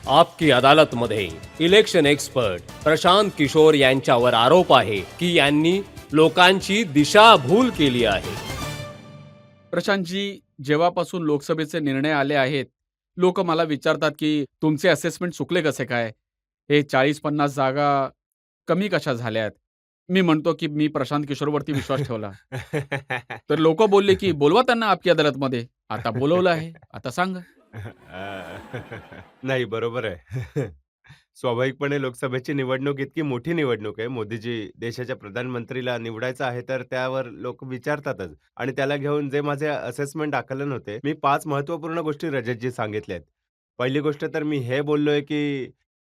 आपकी अदालतमध्ये election expert Prashant Kishor यांच्यावर आरोप आहे की यांनी लोकांची दिशाभूल केली आहे. प्रशांतजी, जेव्हापासून लोकसभेचे निर्णय आले आहेत, लोक मला विचारतात की तुमचे असेसमेंट चुकले कसे काय? हे 40-50 जागा कमी कशा झाल्यात? मी म्हणतो की मी प्रशांत किशोरवरती विश्वास ठेवला. तर लोक बोलले की बोलवा त्यांना आपकी अदालतमध्ये. आता बोलवलं आहे, आता सांगा. नाही, बरोबर आहे. स्वाभाविकपणे लोकसभेची निवडणूक इतकी मोठी निवडणूक आहे. मोदीजी देशाच्या प्रधानमंत्रीला निवडायचं आहे, तर त्यावर लोक विचारतातच. आणि त्याला घेऊन जे माझे असेसमेंट आकलन होते, मी 5 महत्त्वपूर्ण गोष्टी रजतजी सांगितल्यात. पहिली गोष्ट तर मी हे बोललोय, की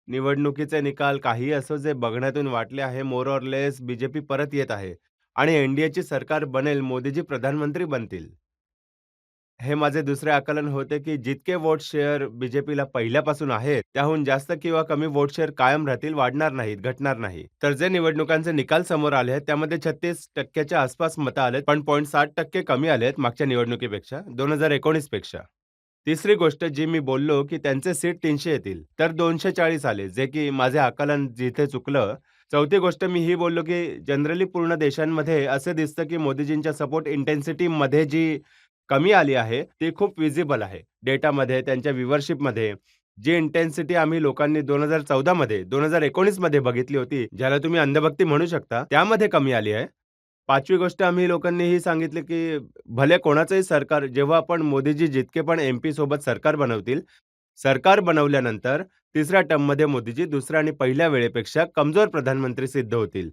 निवडणुकीचे निकाल काहीही असो, जे बघण्यातून वाटले आहे, मोर ऑर लेस बीजेपी परत येत आहे आणि एनडीएची सरकार बनेल, मोदीजी प्रधानमंत्री बनतील. हे माझे दुसरे आकलन होते, की जितके वोट शेअर बीजेपीला पहिल्यापासून आहेत, त्याहून जास्त किंवा कमी वोट शेअर कायम राहतील, वाढणार नाहीत, घटणार नाही. तर जे निवडणुकांचे निकाल समोर आले आहेत, त्यामध्ये 36% च्या आसपास मतं आलेत, पण 0.7% कमी आलेत मागच्या निवडणुकीपेक्षा, 2019 पेक्षा. तिसरी गोष्ट जी मी बोललो, की त्यांचे सीट 300 येतील, तर 240 आले, जे की माझे आकलन जिथे चुकलं. चौथी गोष्ट मी ही बोललो, की जनरली पूर्ण देशांमध्ये असं दिसतं, की मोदीजींच्या सपोर्ट इंटेन्सिटीमध्ये जी कमी आली आहे, ती खूप व्हिजिबल आहे. डेटामध्ये, त्यांच्या व्ह्यूवरशिपमध्ये. जी इंटेन्सिटी आम्ही लोकांनी 2014 मध्ये, 2019 मध्ये बघितली होती, ज्याला तुम्ही अंधभक्ती म्हणू शकता, त्यामध्ये कमी आली आहे. पाचवी गोष्ट आम्ही लोकांनी ही सांगितली, की भले कोणाचंही सरकार जेव्हा आपण मोदीजी जितके पण एम-पी सोबत सरकार बनवतील, सरकार बनवल्यानंतर तिसऱ्या टर्ममध्ये मोदीजी दुसऱ्या आणि पहिल्या वेळेपेक्षा कमजोर प्रधानमंत्री सिद्ध होतील.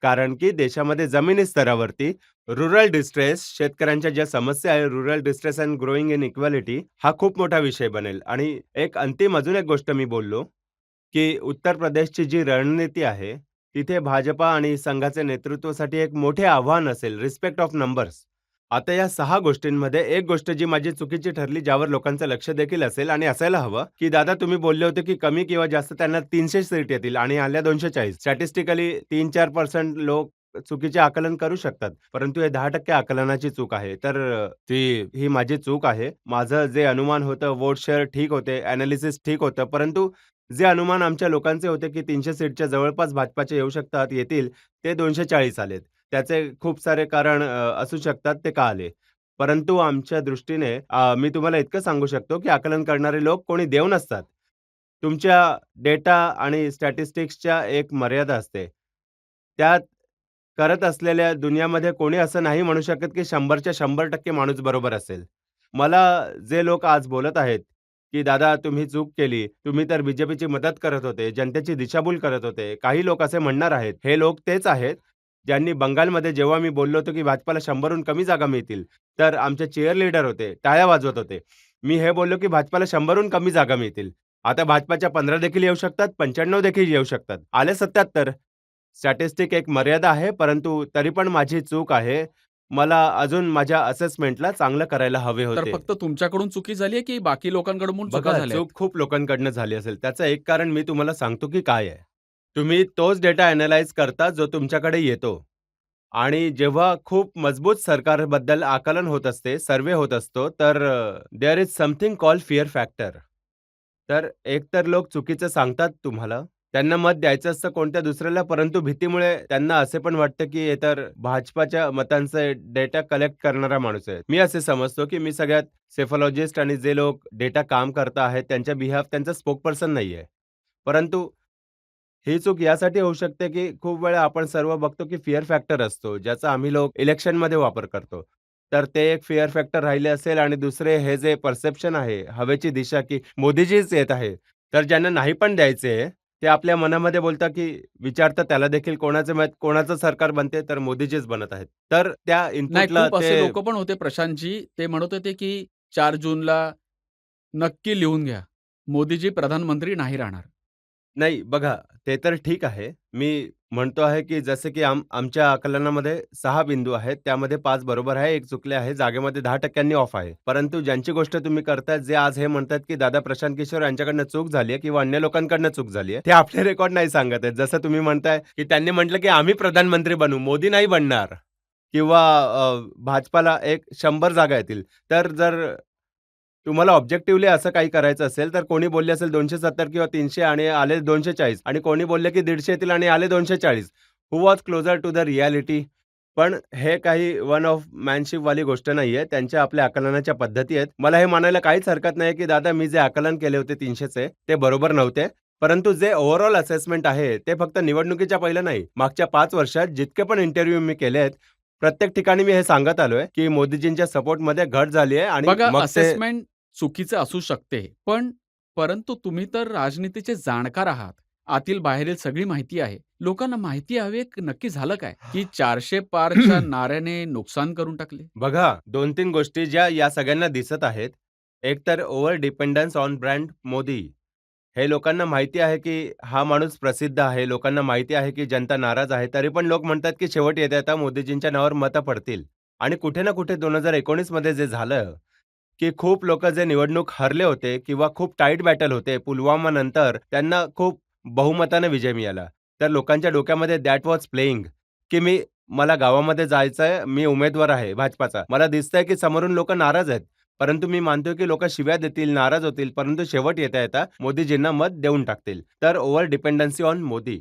कारण की देशामध्ये जमिनी स्तरावरती रुरल डिस्ट्रेस, शेतकऱ्यांच्या ज्या समस्या आहे, rural distress and growing inequality हा खूप मोठा विषय बनेल. आणि एक अंतिम अजून एक गोष्ट मी बोललो, की उत्तर प्रदेशची जी रणनीती आहे, तिथे भाजपा आणि संघाचे नेतृत्वासाठी एक मोठे आव्हान असेल, रिस्पेक्ट ऑफ नंबर्स. आता या 6 गोष्टींमध्ये एक गोष्ट जी माझी चुकीची ठरली, ज्यावर लोकांचं लक्ष देखील असेल आणि असायला हवं, की दादा तुम्ही बोलले होते, की कमी किंवा जास्त त्यांना 300 सीट येतील आणि आल्या 240. स्टॅटिस्टिकली 3-4% लोक चुकीचे आकलन करू शकतात. परंतु हे 10% आकलनाची चूक आहे. तर ही माझी चूक आहे. माझं जे अनुमान होतं, वोट शेअर ठीक होते, एनालिसिस ठीक होतं. परंतु जे अनुमान आमच्या लोकांचे होते, की 300 सीटच्या जवळपास भाजपाचे येऊ शकतात, येतील, ते 240 आलेत. त्याचे खूप सारे कारण असू शकतात, ते का आले. परंतु आमच्या दृष्टीने मी तुम्हाला इतकं सांगू शकतो, की आकलन करणारे लोक कोणी देव नसतात. तुमच्या डेटा आणि स्टॅटिस्टिक्सच्या एक मर्यादा असते. त्यात करत असलेल्या दुनियामध्ये कोणी असं नाही म्हणू शकत, की 100च्या 100% माणूस बरोबर असेल. मला जे लोक आज बोलत आहेत, की "दादा तुम्ही चूक केली. तुम्ही तर बीजेपीची मदत करत होते, जनतेची दिशाभूल करत होते." काही लोक असे म्हणणार आहेत. हे लोक तेच आहेत, ज्यांनी बंगालमध्ये जेव्हा मी बोललो होतो, की भाजपाला 100हून कमी जागा मिळतील, तर आमचे चीअर लीडर होते, टाळ्या वाजवत होते. मी हे बोललो, की भाजपाला 100हून कमी जागा मिळतील. आता भाजपाच्या 15 देखील येऊ शकतात, 95 देखील येऊ शकतात. आले 77. स्टॅटिस्टिक एक मर्यादा आहे, परंतु तरी पण माझी चूक आहे. मला अजून माझ्या असेसमेंटला चांगलं करायला हवे तर होते. फक्त तुमच्याकडून चुकी झाली आहे की बाकी लोकांकडून चुका बघा, झाल्या आहेत? चूक खूप लोकांकडनं झाली असेल. त्याचं एक कारण मी तुम्हाला सांगतो, की काय आहे. तुम्ही तोच डेटा ॲनलाईज करता, जो तुमच्याकडे येतो. आणि जेव्हा खूप मजबूत सरकारबद्दल आकलन होत असते, सर्व्हे होत असतो, तर there is something called fear factor. तर एकतर लोक चुकीचं सांगतात तुम्हाला. त्यांना मत द्यायचं असतं कोणत्या दुसऱ्याला, परंतु भीतीमुळे त्यांना असे पण वाटतं, की हे तर भाजपाच्या मतांचा डेटा कलेक्ट करणारा माणूस आहे. मी असे समजतो, की मी सगळ्यात सेफॉलॉजिस्ट आणि जे लोक डेटा काम करत आहेत, त्यांच्या बिहाफ त्यांचा स्पोकपर्सन नाहीये. परंतु ही चूक यासाठी होऊ शकते, की खूप वेळा आपण सर्व बघतो, की फिअर फॅक्टर असतो, ज्याचा आम्ही लोक इलेक्शनमध्ये वापर करतो. तर ते एक फिअर फॅक्टर राहिले असेल आणि दुसरे हे जे परसेप्शन आहे, हवेची दिशा, की मोदीजीच येत आहे. तर ज्यांना नाही पण द्यायचे, ते आपल्या मनामध्ये बोलतात, की विचारतात त्याला देखील कोणाचे मत कोणाचं सरकार बनते, तर मोदीजीच बनत आहेत. तर त्या नाही, इनपुटला खूप असे ते लोक पण होते प्रशांतजी. ते म्हणत होते की 4 जूनला नक्की लिहून घ्या, मोदीजी प्रधानमंत्री नाही राहणार. नाही बघा, ते तर ठीक आहे. मी म्हणतो आहे, की जसं की आमच्या आकलनामध्ये 6 बिंदू आहेत. त्यामध्ये 5 बरोबर आहे, 1 चुकले आहे. जागेमध्ये 10% ऑफ आहे. परंतु ज्यांची गोष्ट तुम्ही करताय, जे आज हे म्हणतात, की दादा प्रशांत किशोर यांच्याकडनं चूक झाली आहे किंवा अन्य लोकांकडनं चूक झाली आहे. ते आपले रेकॉर्ड नाही सांगत आहेत. जसं तुम्ही म्हणताय, की त्यांनी म्हटलं, की आम्ही प्रधानमंत्री बनू, मोदी नाही बनणार किंवा भाजपाला एक 100 जागा येतील. तर जर तुम्हाला ऑब्जेक्टिव्हली असं काही करायचं असेल, तर कोणी बोलले असेल 270 किंवा 300 आणि आले 240 आणि कोणी बोलले की 150 येतील आणि आले 240. Who was closer to the reality? पण हे काही वन ऑफ मॅनशिपवाली गोष्ट नाहीये. त्यांच्या आपल्या आकलनाच्या पद्धती आहेत. मला हे मानायला काहीच हरकत नाही, की दादा मी जे आकलन केले होते 300चे ते बरोबर नव्हते. परंतु जे ओव्हरऑल असेसमेंट आहे, ते फक्त निवडणुकीच्या पहिलं नाही, मागच्या 5 वर्षात जितके पण इंटरव्ह्यू मी केले आहेत, प्रत्येक ठिकाणी मी हे सांगत आलोय, की मोदीजींच्या सपोर्टमध्ये घट झाली आहे आणि बघा, मग ते असेसमेंट चुकीचं असू शकते, परंतु तुम्ही तर राजनीतीचे जाणकार आहात. आतील बाहेरील सगळी माहिती आहे. लोकांना माहिती हवी आहे, नक्की झालं काय? की 400 पारच्या नाऱ्याने नुकसान करून टाकले? बघा 2-3 गोष्टी ज्या या सगळ्यांना दिसत आहेत. एक तर over dependence on brand Modi. हे लोकांना माहिती आहे, की हा माणूस प्रसिद्ध आहे. लोकांना माहिती आहे, की जनता नाराज आहे. तरी पण लोक म्हणतात, की शेवट येता-येता मोदीजींच्या नावावर मतं पडतील. आणि कुठे ना कुठे 2019 मध्ये जे झालं, की खूप लोकं जे निवडणूक हरले होते किंवा खूप टाईट बॅटल होते. पुलवामा नंतर त्यांना खूप बहुमताने विजय मिळाला. तर लोकांच्या डोक्यामध्ये दॅट वॉज प्लेइंग, की मला गावामध्ये जायचंय, मी उमेदवार आहे भाजपाचा. मला दिसतंय, की समोरून लोकं नाराज आहेत. परंतु मी मानतोय, की लोकं शिव्या देतील, नाराज होतील, परंतु शेवट येता-येता मोदीजींना मत देऊन टाकतील. तर over dependency on Modi.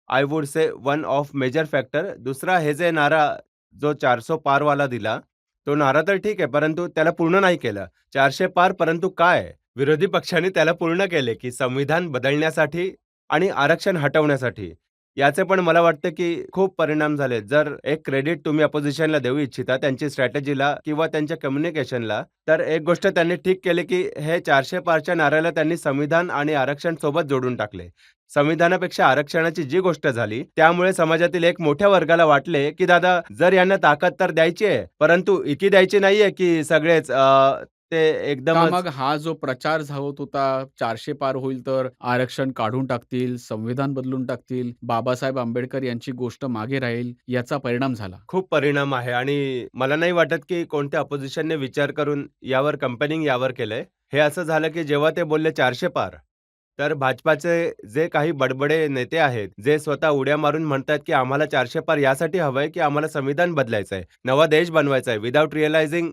I would say one of major factor. दुसरा हे जे नारा जो 400 पारवाला दिला, तो नारा तर ठीक आहे, परंतु त्याला पूर्ण नाही केलं. 400 पार परंतु काय? विरोधी पक्षांनी त्याला पूर्ण केले, की संविधान बदलण्यासाठी आणि आरक्षण हटवण्यासाठी. याचे पण मला वाटतं, की खूप परिणाम झाले. जर एक क्रेडिट तुम्ही अपोझिशनला देऊ इच्छिता त्यांची स्ट्रॅटेजीला किंवा त्यांच्या कम्युनिकेशनला, तर एक गोष्ट त्यांनी ठीक केली, की हे 400 पारच्या नाऱ्याला त्यांनी संविधान आणि आरक्षण सोबत जोडून टाकले. संविधानापेक्षा आरक्षणाची जी गोष्ट झाली, त्यामुळे समाजातील एक मोठ्या वर्गाला वाटले, की दादा जर यांना ताकद तर द्यायची आहे, परंतु इतकी द्यायची नाहीये, की सगळेच ते का एकदमच मग हा जो प्रचार होत होता, 400 पार होईल तर आरक्षण काढून टाकतील, संविधान बदलून टाकतील, बाबासाहेब आंबेडकर यांची गोष्ट मागे राहील, याचा परिणाम झाला? खूप परिणाम आहे आणि मला नाही वाटत, की कोणत्या अपोझिशनने विचार करून यावर कंपेनिंग यावर केलंय. हे असं झालं, की जेव्हा ते बोलले 400 पार, तर भाजपाचे जे काही बडबडे नेते आहेत, जे स्वतः उड्या मारून म्हणतात, की आम्हाला 400 पार यासाठी हवंय, की आम्हाला संविधान बदलायचंय, नवा देश बनवायचा आहे, विथआऊट रिअलायझिंग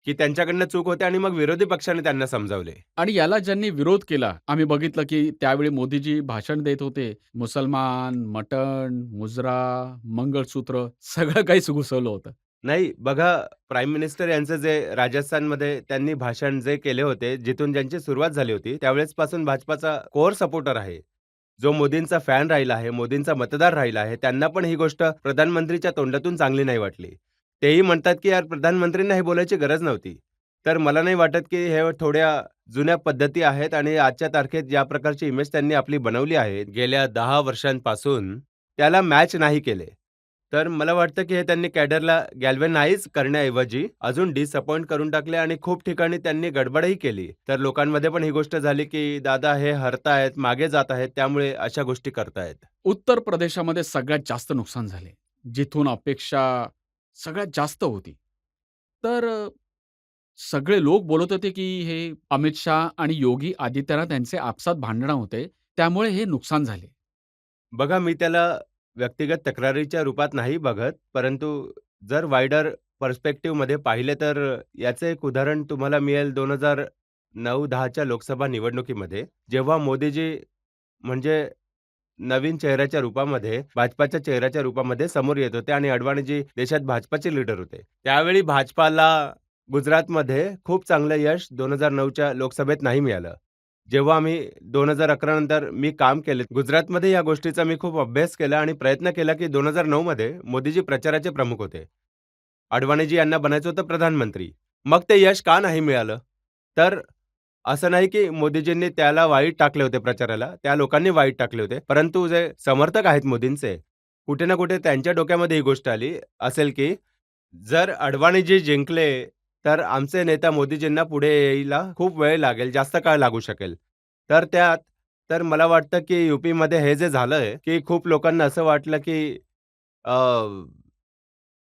की त्यांच्याकडनं चूक होते आणि मग विरोधी पक्षाने त्यांना समजावले. आणि याला ज्यांनी विरोध केला, आम्ही बघितलं की त्यावेळी मोदीजी भाषण देत होते. मुसलमान, मटण, मुजरा, मंगळसूत्र सगळं काहीच घुसवलं होतं. नाही, बघा प्राईम मिनिस्टर यांचं जे राजस्थानमध्ये त्यांनी भाषण जे केले होते, जिथून ज्यांची सुरुवात झाली होती, त्यावेळेसपासून भाजपाचा कोर सपोर्टर आहे. जो मोदींचा फॅन राहिला आहे, मोदींचा मतदार राहिला आहे, त्यांना पण ही गोष्ट प्रधानमंत्रीच्या तोंडातून चांगली नाही वाटली. तेही म्हणतात, की यार प्रधानमंत्रींना हे बोलायची गरज नव्हती. तर मला नाही वाटत, की हे थोड्या जुन्या पद्धती आहेत आणि आजच्या तारखेत ज्या प्रकारची इमेज त्यांनी आपली बनवली आहे, गेल्या 10 वर्षांपासून त्याला मॅच नाही केले. तर मला वाटतं, की हे त्यांनी कॅडरला गॅल्व्हनाइज करण्याऐवजी अजून डिसअपॉइंट करून टाकले आणि खूप ठिकाणी त्यांनी गडबडही केली. तर लोकांमध्ये पण ही गोष्ट झाली, की दादा हे हरतायत, मागे जात आहेत, त्यामुळे अशा गोष्टी करतायत. उत्तर प्रदेशामध्ये सगळ्यात जास्त नुकसान झाले. जिथून अपेक्षा सगळ्यात जास्त होती. तर सगळे लोक बोलत होते, की हे अमित शाह आणि योगी आदित्यनाथ यांचे आपसात भांडणं होते. त्यामुळे हे नुकसान झाले. बघा, मी त्याला व्यक्तिगत तक्रारीच्या रूपात नाही बघत, परंतु जर वाइडर पर्स्पेक्टिव्हमध्ये पाहिले तर याचं एक उदाहरण तुम्हाला मिळेल 2009-10च्या लोकसभा निवडणुकीमध्ये, जेव्हा मोदीजी म्हणजे नवीन चेहऱ्याच्या रूपामध्ये, भाजपाच्या चेहऱ्याच्या रूपामध्ये समोर येत होते आणि अडवाणीजी देशात भाजपाचे लीडर होते. त्यावेळी भाजपाला गुजरातमध्ये खूप चांगलं यश 2009च्या लोकसभेत नाही मिळालं. जेव्हा आम्ही 2011 नंतर मी काम केले गुजरातमध्ये या गोष्टीचा मी खूप अभ्यास केला आणि प्रयत्न केला, की 2009 मध्ये मोदीजी प्रचाराचे प्रमुख होते. अडवाणीजी यांना बनायचं होतं प्रधानमंत्री. मग ते यश का नाही मिळालं? तर असं नाही, की मोदीजींनी त्याला वाईट टाकले होते प्रचाराला. त्या लोकांनी वाईट टाकले होते. परंतु जे समर्थक आहेत मोदींचे, कुठे ना कुठे त्यांच्या डोक्यामध्ये ही गोष्ट आली असेल, की जर अडवाणीजी जिंकले, तर आमचे नेता मोदीजींना पुढे यायला खूप वेळ लागेल, जास्त काळ लागू शकेल. तर मला वाटतं, की यूपीमध्ये हे जे झालंय, की खूप लोकांना असं वाटलं, की अ,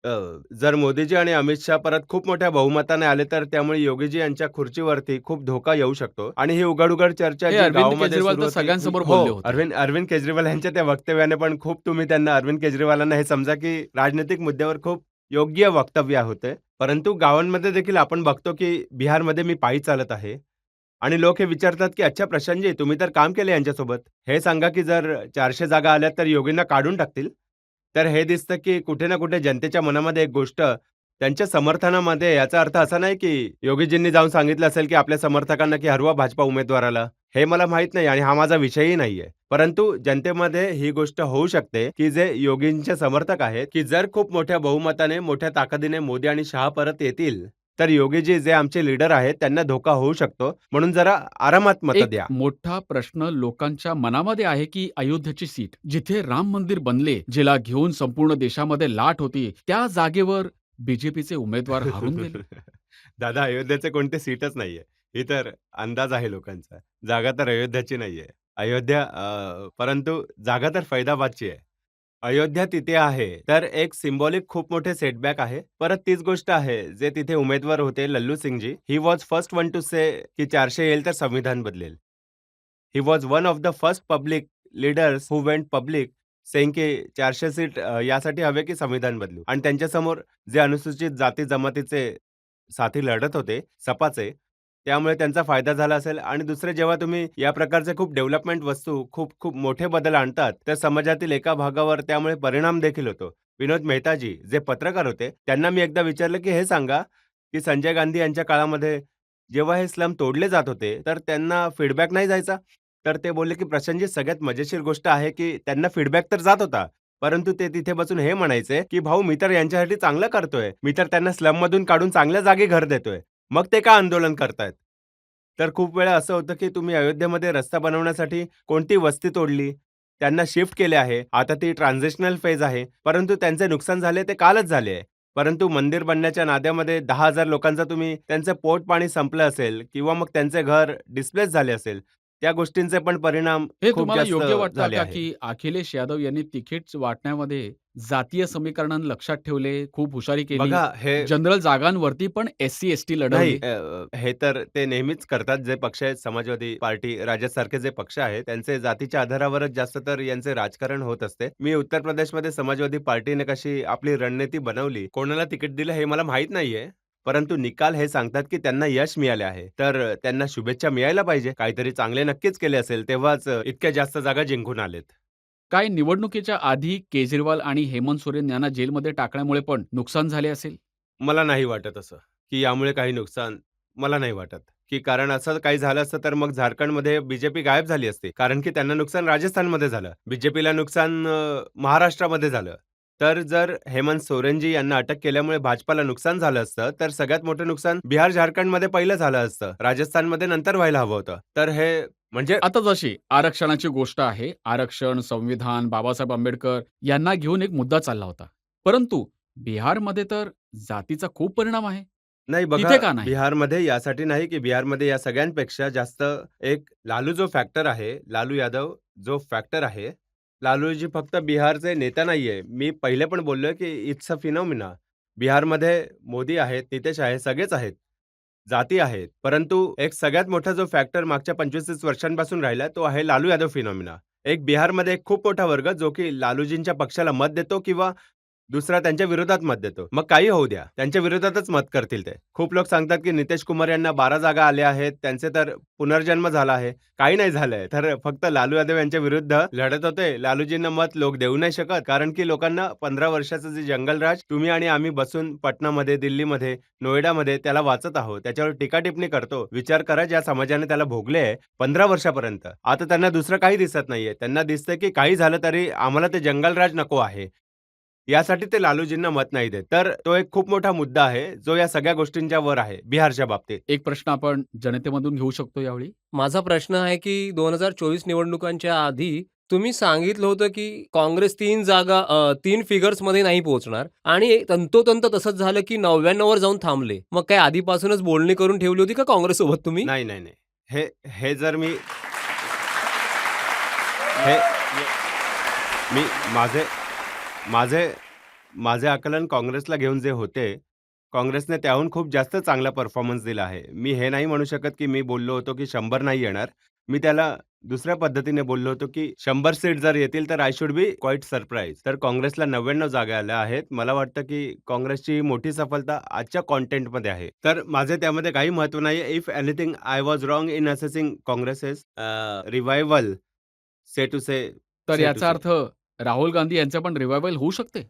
अ, जर मोदीजी आणि अमित शाह परत खूप मोठ्या बहुमताने आले, तर त्यामुळे योगीजी यांच्या खुर्चीवरती खूप धोका येऊ शकतो. आणि ही उघड-उघड चर्चा हे जी अरविंद गावामध्ये केजरीवाल सुरू तर होती सगळ्यांसमोर हो, बोलले होते. अरविंद केजरीवाल यांच्या त्या वक्तव्याने पण खूप तुम्ही त्यांना अरविंद केजरीवालांना हे समजा, की राजनैतिक मुद्द्यावर खूप योग्य वक्तव्य होते. परंतु गावांमध्ये देखील आपण बघतो, की बिहारमध्ये मी पायी चालत आहे. आणि लोक हे विचारतात, की "अच्छा प्रशांतजी, तुम्ही तर काम केलं यांच्यासोबत. हे सांगा, की जर 400 जागा आल्या तर योगींना काढून टाकतील?" तर हे दिसतं, की कुठे ना कुठे जनतेच्या मनामध्ये एक गोष्ट त्यांच्या समर्थनामध्ये याचा अर्थ असा नाही, की योगीजींनी जाऊन सांगितलं असेल, की आपल्या समर्थकांना, की हरवा भाजपा उमेदवाराला. हे मला माहीत नाही आणि हा माझा विषयही नाहीये. परंतु जनतेमध्ये ही गोष्ट होऊ शकते, की जे योगींचे समर्थक आहेत, की जर खूप मोठ्या बहुमताने, मोठ्या ताकदीने मोदी आणि शहा परत येतील, तर योगीजी जे आमचे लीडर आहेत, त्यांना धोका होऊ शकतो. म्हणून जरा आरामात मतं एक द्या. मोठा प्रश्न लोकांच्या मनामध्ये आहे, की अयोध्येची सीट, जिथे राम मंदिर बनले, जिला घेऊन संपूर्ण देशामध्ये लाट होती, त्या जागेवर बीजेपीचे उमेदवार हारून गेले. दादा, अयोध्येचे कोणते सीटच नाहीये. ही तर अंदाज आहे लोकांचा. जागा तर अयोध्याची नाहीये. परंतु जागा तर फैदाबादची आहे. अयोध्या तिथे आहे, तर एक सिम्बॉलिक खूप मोठे सेटबॅक आहे. परत तीच गोष्ट आहे, जे तिथे उमेदवार होते Lallu Singh ji, he was first one to say की 400 येईल तर संविधान बदलेल. He was one of the first public leaders who went public saying की 400 सीट यासाठी हवे की संविधान बदलू आणि त्यांच्यासमोर जे अनुसूचित जाती जमातीचे साथी लढत होते सपाचे, त्यामुळे त्यांचा फायदा झाला असेल आणि दुसरे जेव्हा तुम्ही या प्रकारचे खूप डेव्हलपमेंट वस्तू, खूप खूप मोठे बदल आणतात, तर समाजातील एका भागावर त्यामुळे परिणाम देखील होतो. विनोद मेहताजी जे पत्रकार होते, त्यांना मी एकदा विचारलं, की हे सांगा, की संजय गांधी यांच्या काळामध्ये जेव्हा हे स्लम तोडले जात होते, तर त्यांना फीडबॅक नाही जायचा? तर ते बोलले, की "प्रशांतजी, सगळ्यात मजेशीर गोष्ट आहे, की त्यांना फीडबॅक तर जात होता. परंतु ते तिथे बसून हे म्हणायचे, की भाऊ मी तर यांच्यासाठी चांगलं करतोय. मी तर त्यांना स्लममधून काढून चांगल्या जागी घर देतोय. मग ते का आंदोलन करतायत?" तर खूप वेळा असं होतं, की तुम्ही अयोध्येमध्ये रस्ता बनवण्यासाठी कोणती वस्ती तोडली, त्यांना शिफ्ट केले आहे. आता ती ट्रान्झिशनल फेज आहे. परंतु त्यांचे नुकसान झाले ते कालच झाले आहे. परंतु मंदिर बनण्याच्या नाद्यामध्ये 10,000 लोकांचा तुम्ही त्यांचं पोटपाणी संपलं असेल किंवा मग त्यांचे घर डिस्प्लेस झाले असेल. त्या गोष्टींचे पण परिणाम हे खूप तुम्हाला जास्त योग्य वाटतं झाले का, आहे. की अखिलेश यादव यांनी तिकीट वाटण्यामध्ये जातीय समीकरण लक्षात ठेवले, खूप हुशारी केली, बघा हे जनरल जागांवरती पण एस-सी, एस-टी नाही लढवले? हे तर ते नेहमीच करतात जे पक्ष आहेत समाजवादी पार्टी, राजदसारखे जे पक्ष आहेत, त्यांचे जातीच्या आधारावरच जास्त तर यांचे राजकारण होत असते. मी उत्तर प्रदेशमध्ये समाजवादी पार्टीने कशी आपली रणनीती बनवली, कोणाला तिकीट दिलं हे मला माहीत नाहीये. परंतु निकाल हे सांगतात की त्यांना यश मिळाले आहे. तर त्यांना शुभेच्छा मिळायला पाहिजे. काहीतरी चांगले नक्कीच केले असेल, तेव्हाच इतक्या जास्त जागा जिंकून आलेत. काय निवडणुकीच्या आधी केजरीवाल आणि हेमंत सोरेन यांना जेलमध्ये टाकण्यामुळे पण नुकसान झाले असेल? मला नाही वाटत असं, की यामुळे काही नुकसान मला नाही वाटत, की कारण असं काही झालं असतं तर मग झारखंडमध्ये बीजेपी गायब झाली असती. कारण की त्यांना नुकसान राजस्थानमध्ये झालं. बीजेपीला नुकसान महाराष्ट्रामध्ये झालं. तर जर हेमंत सोरेनजी यांना अटक केल्यामुळे भाजपाला नुकसान झालं असतं, तर सगळ्यात मोठं नुकसान बिहार, झारखंडमध्ये पहिलं झालं असतं. राजस्थानमध्ये नंतर व्हायला हवं होतं. तर हे म्हणजे आता जशी आरक्षणाची गोष्ट आहे, आरक्षण, संविधान, बाबासाहेब आंबेडकर यांना घेऊन एक मुद्दा चालला होता. परंतु बिहारमध्ये तर जातीचा खूप परिणाम आहे. नाही बघा, तिथे का नाही? बिहारमध्ये यासाठी नाही, की बिहारमध्ये या सगळ्यांपेक्षा जास्त एक लालू जो फॅक्टर आहे, लालू यादव जो फॅक्टर आहे, लालूजी फक्त बिहारचे नेता नाहीये. मी पहिले पण बोललोय, की इट्स अ फिनॉमिना. बिहारमध्ये मोदी आहेत, नितीश आहे, सगळेच आहेत. जाती आहेत. परंतु एक सगळ्यात मोठा जो फॅक्टर मागच्या 25-30 वर्षांपासून राहिला, तो आहे लालू यादव फिनॉमिना. एक बिहारमध्ये एक खूप मोठा वर्ग जो की लालूजींच्या पक्षाला मत देतो किंवा दुसरा त्यांच्या विरोधात मत देतो. मग काही होऊ द्या. त्यांच्या विरोधातच मत करतील ते. खूप लोक सांगतात, की नितीश कुमार यांना 12 जागा आल्या आहेत. त्यांचे तर पुनर्जन्म झाला आहे. काही नाही झालंय. तर फक्त लालू यादव यांच्या विरुद्ध लढत होते. लालूजींना मत लोक देऊ नाही शकत. कारण की लोकांना 15 वर्षाचं जे जंगलराज तुम्ही आणि आम्ही बसून पटनामध्ये, दिल्लीमध्ये, नोएडामध्ये त्याला वाचत आहोत. त्याच्यावर टीका-टिप्पणी करतो. विचार करा ज्या समाजाने त्याला भोगले आहे 15 वर्षापर्यंत. आता त्यांना दुसरं काही दिसत नाहीये. त्यांना दिसतंय, की काही झालं तरी आम्हाला ते जंगलराज नको आहे. यासाठी ते लालूजींना मत नाही देत. तर तो एक खूप मोठा मुद्दा आहे, जो या सगळ्या गोष्टींच्या वर आहे, बिहारच्या बाबतीत. एक प्रश्न आपण जनतेमधून घेऊ शकतो यावेळी? माझा प्रश्न आहे, की 2024 निवडणुकांच्या आधी तुम्ही सांगितलं होतं, की काँग्रेस 3 जागा 3 फिगर्समध्ये नाही पोहोचणार आणि तंतोतंत तसंच झालं, की 99 वर जाऊन थांबले. मग काय आधीपासूनच बोलणी करून ठेवली होती का काँग्रेससोबत तुम्ही? नाही, नाही, नाही. हे हे जर मी हे मी माझे माझे माझे आकलन काँग्रेसला घेऊन जे होते, काँग्रेसने त्याहून खूप जास्त चांगला परफॉर्मन्स दिला आहे. मी हे नाही म्हणू शकत, की मी बोललो होतो, की 100 नाही येणार. मी त्याला दुसऱ्या पद्धतीने बोललो होतो, की 100 सीट जर येतील तर I should be quite surprise. तर काँग्रेसला 99 जागा आल्या आहेत. मला वाटतं, की काँग्रेसची मोठी सफलता आजच्या कॉन्टेंटमध्ये आहे. तर माझे त्यामध्ये काही महत्त्व नाहीये. If anything I was wrong in assessing Congress's revival say to say तर से टू याचा से. अर्थ राहुल गांधी यांचं पण रिवायवल होऊ शकते?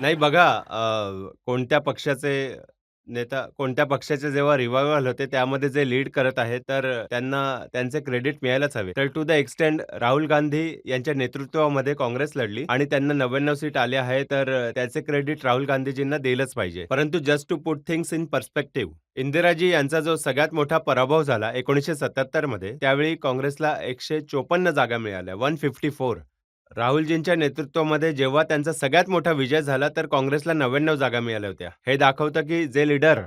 नाही बघा, कोणत्या पक्षाचे नेता कोणत्या पक्षाचे जेव्हा रिवायवल होते त्यामध्ये जे लीड करत आहेत तर त्यांना त्यांचे क्रेडिट मिळायलाच हवे. तर to the extent Rahul Gandhi यांच्या नेतृत्वामध्ये काँग्रेस लढली आणि त्यांना 99 सीट आले आहे तर त्याचे क्रेडिट राहुल गांधीजींना दिलंच पाहिजे. परंतु just to put things in perspective, Indiraji यांचा जो सगळ्यात मोठा पराभव झाला 1977 मध्ये, त्यावेळी काँग्रेसला 154 जागा मिळाल्या, 154. राहुलजींच्या नेतृत्वामध्ये जेव्हा त्यांचा सगळ्यात मोठा विजय झाला तर काँग्रेसला 99 जागा मिळाल्या होत्या. हे दाखवतं की जे leader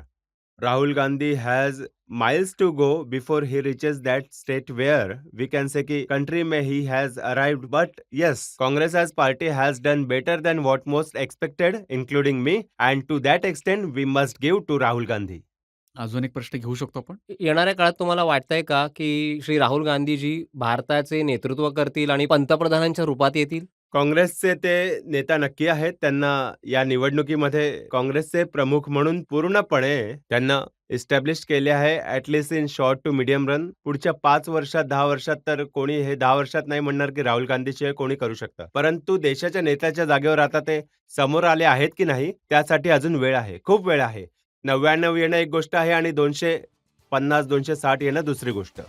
Rahul Gandhi has miles to go before he reaches that state where we can say की कंट्री में he has arrived. But yes, Congress as party has done better than what most expected including me, and to that extent we must give to Rahul Gandhi. अजून एक प्रश्न घेऊ शकतो आपण? येणाऱ्या काळात तुम्हाला वाटतंय का, की श्री राहुल गांधीजी भारताचे नेतृत्व करतील आणि पंतप्रधानांच्या रूपात येतील? काँग्रेसचे ते नेता नक्की आहेत. त्यांना या निवडणुकीमध्ये काँग्रेसचे प्रमुख म्हणून पूर्णपणे त्यांना इस्टॅब्लिश केले आहे. At in short to medium run. पुढच्या 5 वर्षात, 10 वर्षात तर कोणी हे 10 वर्षात नाही म्हणणार की राहुल गांधीशिवाय कोणी करू शकतं. परंतु देशाच्या नेत्याच्या जागेवर आता ते समोर आले आहेत की नाही, त्यासाठी अजून वेळ आहे. खूप वेळ आहे. 99 येणं एक गोष्ट आहे आणि 250-260 येणं दुसरी गोष्ट.